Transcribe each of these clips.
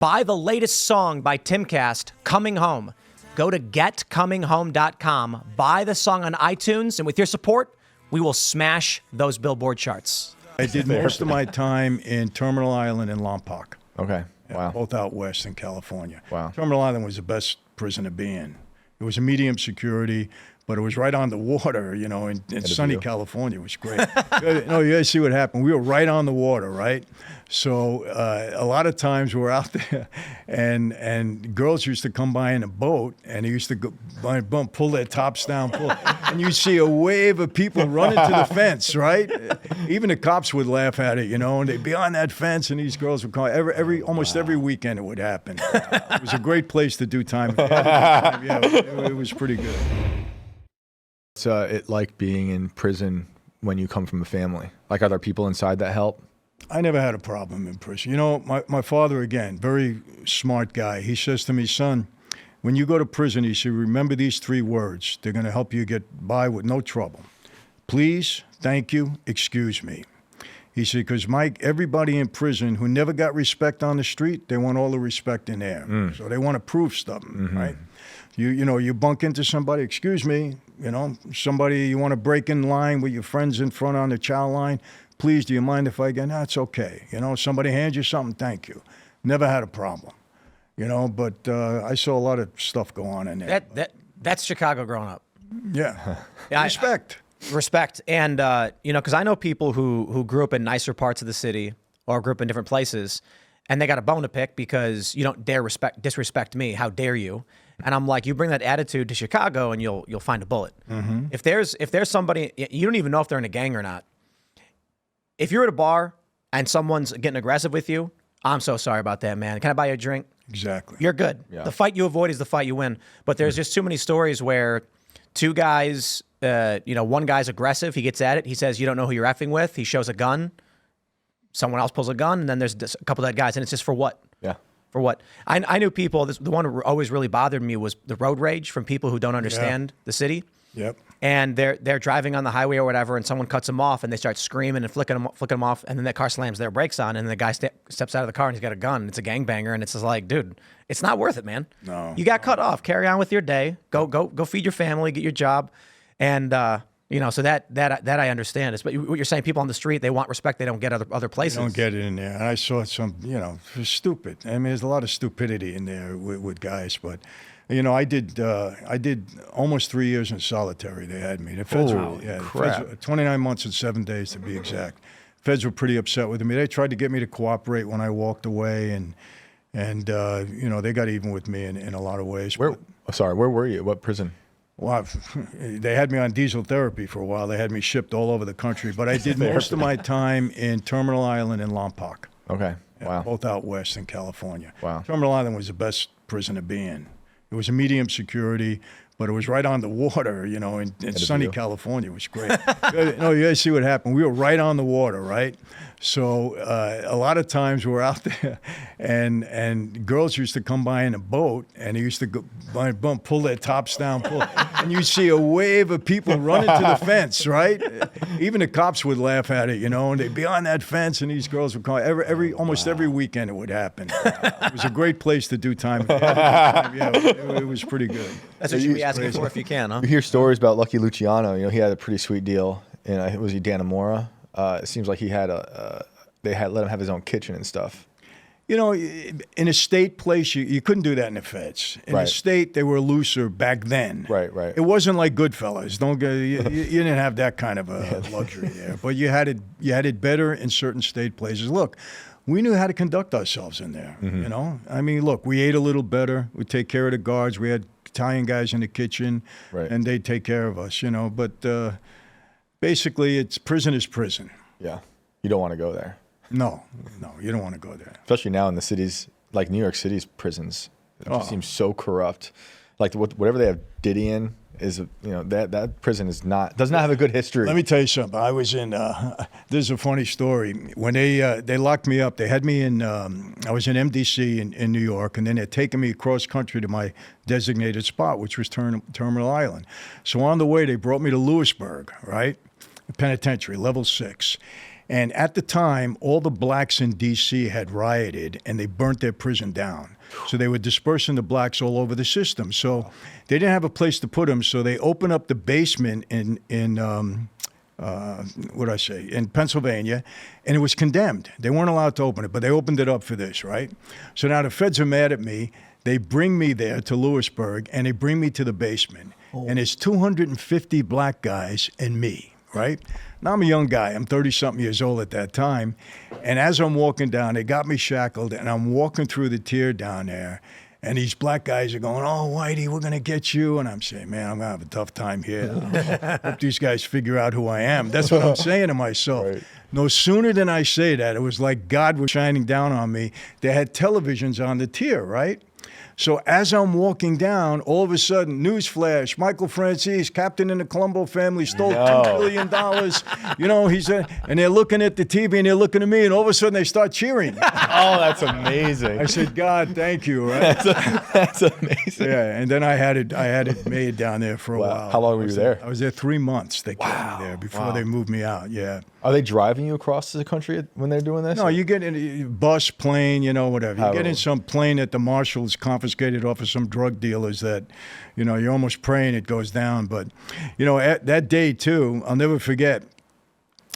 Buy the latest song by Timcast, Coming Home. Go to getcominghome.com, buy the song on iTunes, and with your support, we will smash those Billboard charts. I did most of my time in Terminal Island and Lompoc. Okay. Wow. Both out west in California. Wow. Terminal Island was the best prison to be in. It was a medium security, but it was right on the water, you know, in sunny California. It was great. No, you guys see what happened. We were right on the water, right? So a lot of times we're out there, and girls used to come by in a boat, and they used to go by, pull their tops down, and you see a wave of people running to the fence, right? Even the cops would laugh at it, you know, and they'd be on that fence, and these girls would come. Almost every weekend it would happen. It was a great place to do time. Yeah, it was pretty good. What's it like being in prison when you come from a family? Like, are there people inside that help? I never had a problem in prison. You know, my father, again, very smart guy. He says to me, son, when you go to prison, he said, remember these 3 words. They're going to help you get by with no trouble. Please, thank you, excuse me. He said, because Mike, everybody in prison who never got respect on the street, they want all the respect in there. So they want to prove something, right? You know, you bunk into somebody, excuse me, you know, somebody you want to break in line with your friends in front on the chow line. Please, do you mind if I get? No, it's okay. You know, somebody hands you something, thank you. Never had a problem, you know, but I saw a lot of stuff go on in there. That's Chicago growing up. Yeah. Respect. Respect. And, you know, because I know people who grew up in nicer parts of the city or grew up in different places, and they got a bone to pick because you don't dare disrespect me. How dare you? And I'm like, you bring that attitude to Chicago and you'll find a bullet. If there's somebody, you don't even know if they're in a gang or not. If you're at a bar and someone's getting aggressive with you, I'm so sorry about that, man. Can I buy you a drink? Exactly. You're good. Yeah. The fight you avoid is the fight you win. But there's just too many stories where 2 guys, you know, one guy's aggressive. He gets at it. He says, you don't know who you're effing with. He shows a gun. Someone else pulls a gun. And then there's a couple of dead guys. And it's just for what? Yeah. For what? I knew people, the one who always really bothered me was the road rage from people who don't understand the city. Yep. And they're driving on the highway or whatever, and someone cuts them off, and they start screaming and flicking them off, and then that car slams their brakes on, and the guy steps out of the car, and he's got a gun. It's a gangbanger, and it's just like, dude, it's not worth it, man. No. You got cut off. Carry on with your day. Go feed your family, get your job, and you know, so that I understand. But what you're saying, people on the street, they want respect. They don't get other places. They don't get it in there. And I saw some, you know, it was stupid. I mean, there's a lot of stupidity in there with guys, but. You know, I did almost 3 years in solitary. They had me. The feds were 29 months and 7 days to be exact. Feds were pretty upset with me. They tried to get me to cooperate when I walked away, and you know, they got even with me in a lot of ways. Where were you? What prison? Well, they had me on diesel therapy for a while. They had me shipped all over the country. But I did most of my time in Terminal Island and Lompoc. Okay. Wow. Both out west in California. Wow. Terminal Island was the best prison to be in. It was a medium security, but it was right on the water, you know, in sunny California. It was great. No, you guys see what happened. We were right on the water, right? So a lot of times we're out there, and girls used to come by in a boat, and they used to go by, pull their tops down, and you see a wave of people running to the fence, right? Even the cops would laugh at it, you know, and they'd be on that fence, and these girls would come. Almost every weekend it would happen. It was a great place to do time. Yeah, it was pretty good. That's what you should be asking for if you can, huh? You hear stories about Lucky Luciano. You know, he had a pretty sweet deal. And was he Dannemora? It seems like he had they had let him have his own kitchen and stuff. You know, in a state place, you couldn't do that in the feds. In the state, they were looser back then. Right. It wasn't like Goodfellas. You didn't have that kind of a luxury there. But you had it better in certain state places. Look, we knew how to conduct ourselves in there. You know, I mean, look, we ate a little better. We take care of the guards. We had Italian guys in the kitchen, and they'd take care of us. You know, but basically, prison is prison. Yeah, you don't want to go there. No, you don't want to go there. Especially now in the cities, like New York City's prisons. It just seems so corrupt. Like whatever they have Diddy in is, you know, that prison does not have a good history. Let me tell you something. I was in, this is a funny story. When they locked me up, they had me in, I was in MDC in New York, and then they'd taken me across country to my designated spot, which was Terminal Island. So on the way, they brought me to Lewisburg, right? Penitentiary, level 6. And at the time, all the blacks in D.C. had rioted, and they burnt their prison down. So they were dispersing the blacks all over the system. So they didn't have a place to put them, so they opened up the basement in Pennsylvania, and it was condemned. They weren't allowed to open it, but they opened it up for this, right? So now the feds are mad at me. They bring me there to Lewisburg, and they bring me to the basement. And it's 250 black guys and me, right? Now I'm a young guy. I'm 30-something years old at that time. And as I'm walking down, they got me shackled, and I'm walking through the tier down there. And these black guys are going, "Oh, Whitey, we're going to get you." And I'm saying, man, I'm going to have a tough time here. Hope these guys figure out who I am. That's what I'm saying to myself. Right. No sooner than I say that, it was like God was shining down on me. They had televisions on the tier, right? So as I'm walking down, all of a sudden, newsflash, Michael Franzese, captain in the Colombo family, stole $2 billion. You know, and they're looking at the TV and they're looking at me, and all of a sudden they start cheering. Oh, that's amazing. I said, "God, thank you." Right? That's amazing. Yeah, and then I had it made down there for a while. How long were you there? I was there 3 months. They kept me there before they moved me out. Yeah. Are they driving you across the country when they're doing this? No, you get in a bus, plane, you know, whatever. You get in Oh. some plane that the marshals confiscated off of some drug dealers that, you know, you're almost praying it goes down. But, you know, at that day, too, I'll never forget,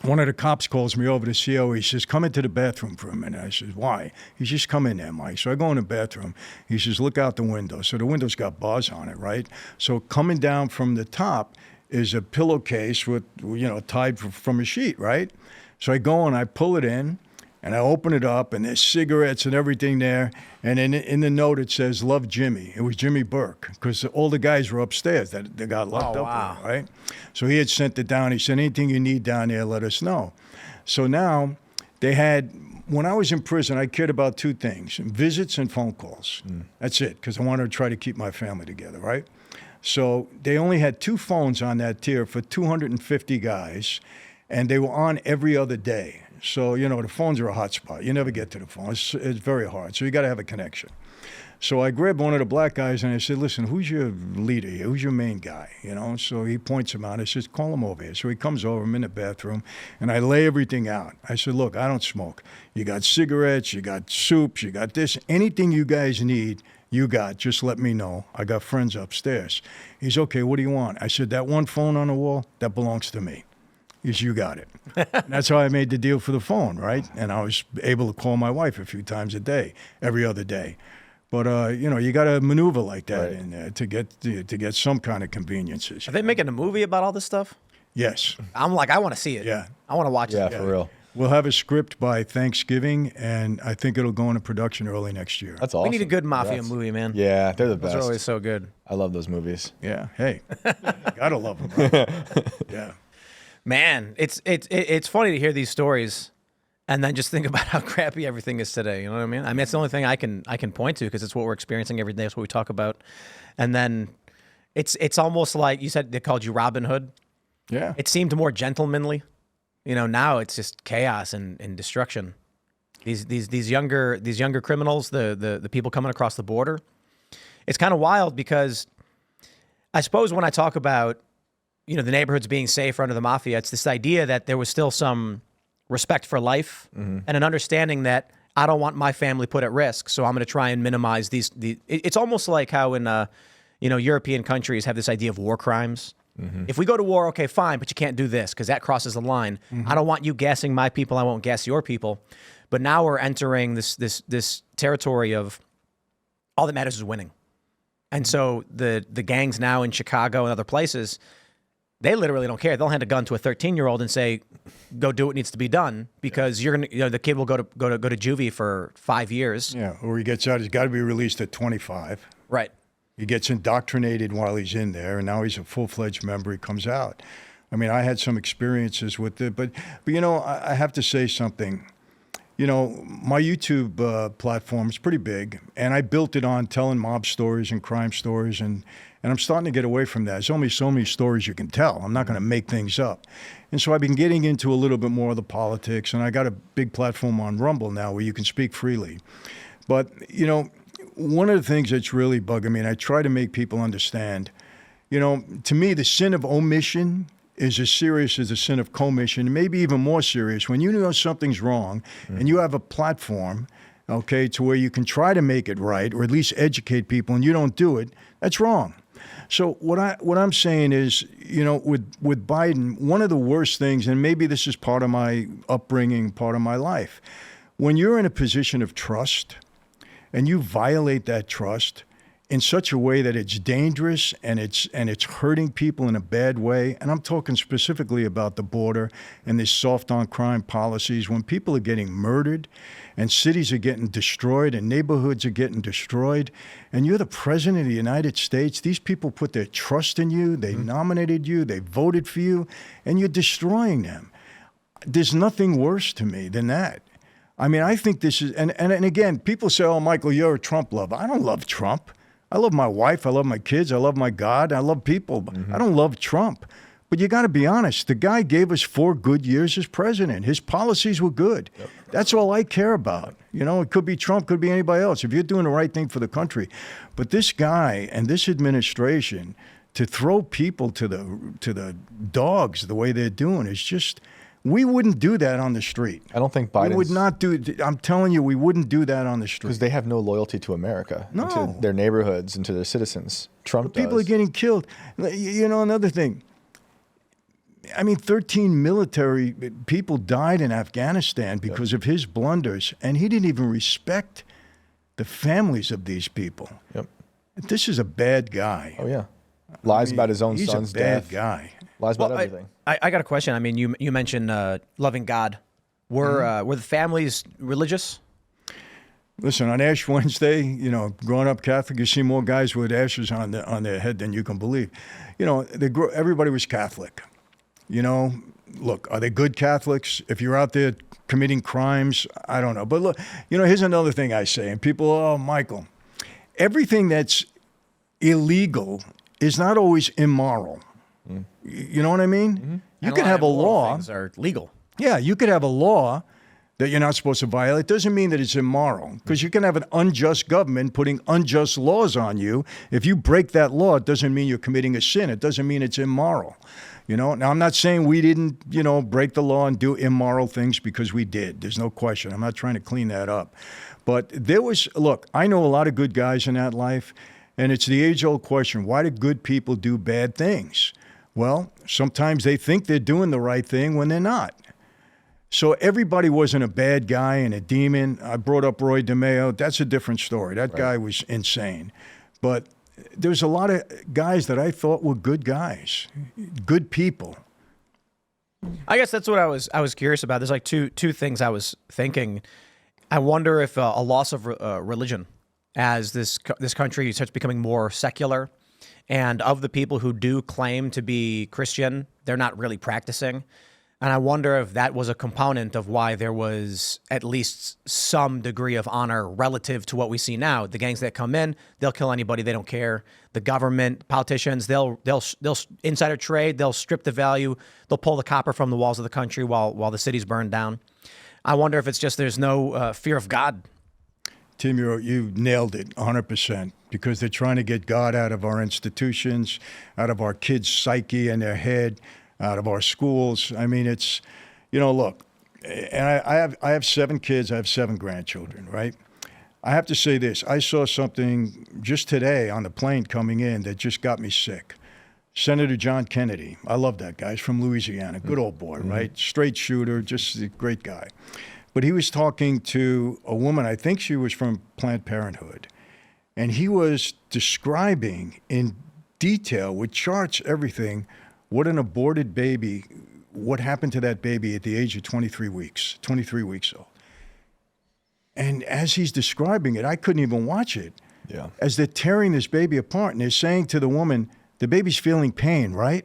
one of the cops calls me over to CO. He says, "Come into the bathroom for a minute." I says, "Why?" He says, "Come in there, Mike." So I go in the bathroom. He says, "Look out the window." So the window's got bars on it, right? So coming down from the top is a pillowcase with, you know, tied from a sheet, right? So I go and I pull it in, and I open it up, and there's cigarettes and everything there. And in the note it says, "Love Jimmy." It was Jimmy Burke, because all the guys were upstairs that they got locked up wow. with, right? So he had sent it down. He said, "Anything you need down there, let us know." So now they had, when I was in prison, I cared about two things: visits and phone calls. That's it, because I wanted to try to keep my family together, right? So they only had 2 phones on that tier for 250 guys, and they were on every other day. So, you know, the phones are a hot spot. You never get to the phone. It's very hard. So you got to have a connection. So I grabbed one of the black guys and I said, "Listen, who's your leader here? Who's your main guy?" You know, so he points him out. I says, "Call him over here." So he comes over. I'm in the bathroom, and I lay everything out. I said, "Look, I don't smoke. You got cigarettes, you got soups, you got this. Anything you guys need, you got. Just let me know. I got friends upstairs." He's, "Okay, what do you want?" I said, "That one phone on the wall, that belongs to me." Is "You got it." And that's how I made the deal for the phone, right? And I was able to call my wife a few times a day, every other day. But you know, you got to maneuver like that in there to get some kind of conveniences. Are they making a movie about all this stuff? Yes. I'm like, I want to see it. Yeah. I want to watch Yeah, it. for real. We'll have a script by Thanksgiving, and I think it'll go into production early next year. That's awesome. We need a good mafia Congrats. movie, man. Yeah, they're the Those best. are always so good. I love those movies. Yeah. Hey, gotta love them. Right? Yeah. Man, it's funny to hear these stories and then just think about how crappy everything is today. You know what I mean? I mean, it's the only thing I can point to because it's what we're experiencing every day. It's what we talk about. And then it's almost like you said they called you Robin Hood. Yeah. It seemed more gentlemanly. You know, now it's just chaos and destruction. These younger criminals, the people coming across the border. It's kind of wild because I suppose when I talk about, you know, the neighborhoods being safer under the mafia, it's this idea that there was still some respect for life and an understanding that I don't want my family put at risk, so I'm going to try and minimize these. It's almost like how in you know, European countries have this idea of war crimes. If we go to war, okay, fine, but you can't do this because that crosses the line. I don't want you gassing my people. I won't gas your people. But now we're entering this territory of all that matters is winning. And so the gangs now in Chicago and other places, they literally don't care. They'll hand a gun to a 13-year-old and say, "Go do what needs to be done," because you're gonna, you know, the kid will go to juvie for 5 years. Yeah. Or he gets out. He's got to be released at 25. Right. He gets indoctrinated while he's in there, and now he's a full-fledged member. He comes out. I mean, I had some experiences with it, but you know, I have to say something. You know, my YouTube platform is pretty big, and I built it on telling mob stories and crime stories, and I'm starting to get away from that. There's only so many stories you can tell. I'm not going to make things up. And so I've been getting into a little bit more of the politics, and I got a big platform on Rumble now where you can speak freely. But, you know, one of the things that's really bugging me, and I try to make people understand, you know, to me, the sin of omission is as serious as the sin of commission, maybe even more serious. When you know something's wrong and you have a platform, okay, to where you can try to make it right or at least educate people and you don't do it, that's wrong. So what I'm saying is, with Biden, one of the worst things, and maybe this is part of my upbringing, part of my life, when you're in a position of trust and you violate that trust in such a way that it's dangerous and it's hurting people in a bad way, and I'm talking specifically about the border and these soft on crime policies, when people are getting murdered and cities are getting destroyed and neighborhoods are getting destroyed, and you're the president of the United States, these people put their trust in you, they nominated you, they voted for you, and you're destroying them. There's nothing worse to me than that. I mean, I think this is, and again, people say, oh, Michael, you're a Trump lover. I don't love Trump. I love my wife. I love my kids. I love my God. I love people. I don't love Trump. But you got to be honest. The guy gave us 4 good years as president. His policies were good. Yep. That's all I care about. It could be Trump, could be anybody else. If you're doing the right thing for the country. But this guy and this administration, to throw people to the dogs the way they're doing is just... We wouldn't do that on the street. I don't think Biden would not do. I'm telling you, we wouldn't do that on the street because they have no loyalty to America, no, to their neighborhoods, and to their citizens. Trump does. People are getting killed. Another thing. I mean, 13 military people died in Afghanistan because of his blunders, and he didn't even respect the families of these people. Yep. This is a bad guy. Oh yeah, lies about his own son's death. He's a bad guy. Lies about everything. I got a question. I mean, you mentioned loving God. Were the families religious? Listen, on Ash Wednesday, growing up Catholic, you see more guys with ashes on their head than you can believe. Everybody was Catholic. Look, are they good Catholics? If you're out there committing crimes, I don't know. But look, here's another thing I say, and people, oh, Michael, everything that's illegal is not always immoral. You know what I mean? Mm-hmm. You could have a law. Things are legal. Yeah, you could have a law that you're not supposed to violate. Doesn't mean that it's immoral, because you can have an unjust government putting unjust laws on you. If you break that law, it doesn't mean you're committing a sin. It doesn't mean it's immoral. Now I'm not saying we didn't, break the law and do immoral things, because we did. There's no question. I'm not trying to clean that up. But look, I know a lot of good guys in that life, and it's the age-old question, why do good people do bad things? Well, sometimes they think they're doing the right thing when they're not. So everybody wasn't a bad guy and a demon. I brought up Roy DeMeo. That's a different story. That guy was insane. But there's a lot of guys that I thought were good guys, good people. I guess that's what I was curious about. There's like two things I was thinking. I wonder if a loss of religion, as this country starts becoming more secular, and of the people who do claim to be Christian, they're not really practicing. And I wonder if that was a component of why there was at least some degree of honor relative to what we see now. The gangs that come in, they'll kill anybody, they don't care. The government, politicians, they'll insider trade, they'll strip the value, they'll pull the copper from the walls of the country while the city's burned down. I wonder if it's just there's no fear of God. Tim, you nailed it 100%, because they're trying to get God out of our institutions, out of our kids' psyche and their head, out of our schools. I mean, it's, look, and I have 7 kids, I have 7 grandchildren, right? I have to say this. I saw something just today on the plane coming in that just got me sick. Senator John Kennedy. I love that guy. He's from Louisiana. Good old boy, right? Straight shooter, just a great guy. But he was talking to a woman, I think she was from Planned Parenthood, and he was describing in detail, with charts, everything, what an aborted baby, what happened to that baby at the age of 23 weeks old. And as he's describing it, I couldn't even watch it. Yeah. As they're tearing this baby apart, and they're saying to the woman, the baby's feeling pain, right?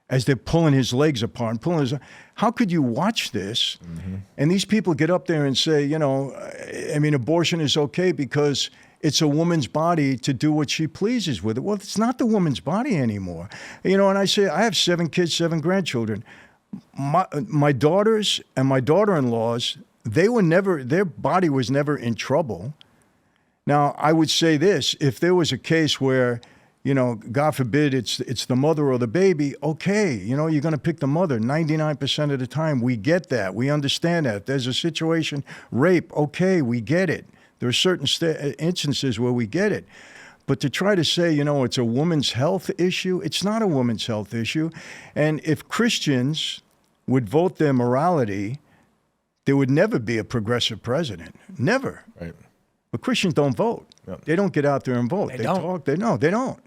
As they're pulling his legs apart and how could you watch this? Mm-hmm. And these people get up there and say, abortion is okay because it's a woman's body to do what she pleases with it. Well, it's not the woman's body anymore. And I say, I have 7 kids, 7 grandchildren. My daughters and my daughter-in-laws, their body was never in trouble. Now, I would say this, if there was a case where, God forbid it's the mother or the baby, okay, you're going to pick the mother 99% of the time. We get that. We understand that. There's a situation, rape, okay, we get it. There are certain instances where we get it. But to try to say, it's a woman's health issue, it's not a woman's health issue. And if Christians would vote their morality, there would never be a progressive president. Never. Right. But Christians don't vote. Yep. They don't get out there and vote. They don't. talk. They don't.